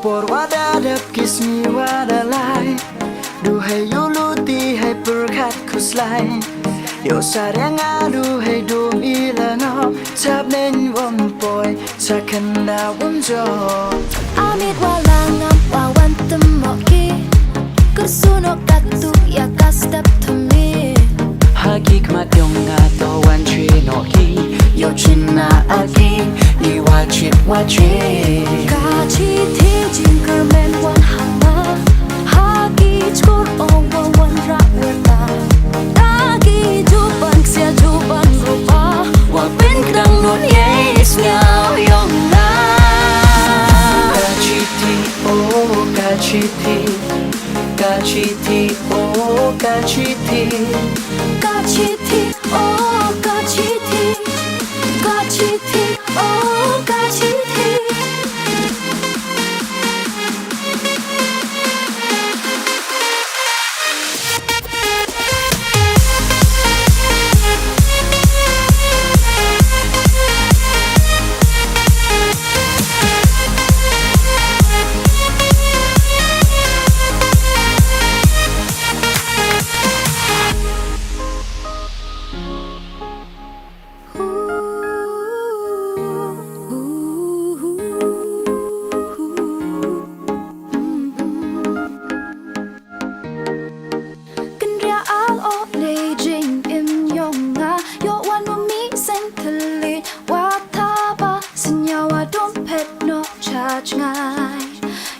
por wadadap kismi wadalai duhai yuluti hai perkat kuslai yo sarang adu hai dum ilano tap nen wompoi sakanda wonjo amit walangam wawan temoki kersuno katu ya kastap tumi hagik matyonga to wan chino hi yo china agi ni wachit wachi kachi thi jinker men wan hama hagi chkur owa wan rawata dagi juban sia juban rupa wa pen krang non yes ngao yong na kachiti oh kachiti kachiti oh kachiti kachiti oh kachiti kachiti oh kachiti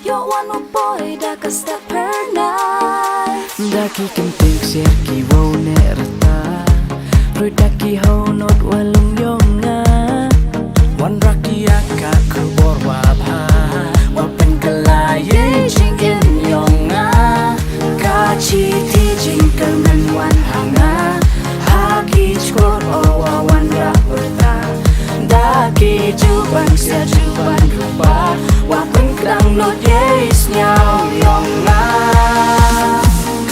Yo wanu boy da kasta pernah daki kentik serki wau nerta rudaki hau not walung yonga wan raki aka ku borwa bha wapen kelaye jingin yonga kachi ti jingkel men wan hanga haki chkor owa wan raperta daki juban sia juban rupa wapen krang not yes nyao yonga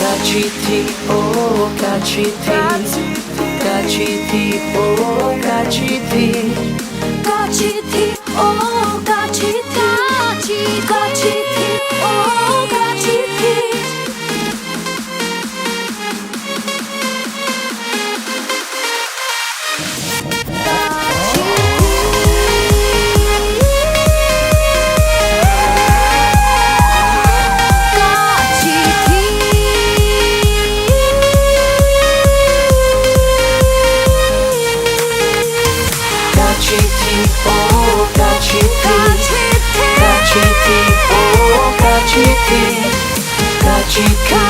kachiti oh kachiti kachiti oh kachiti kachiti oh kachiti kachiti oh kachiti kachiti oh kachiti kachiti oh kachiti kachiti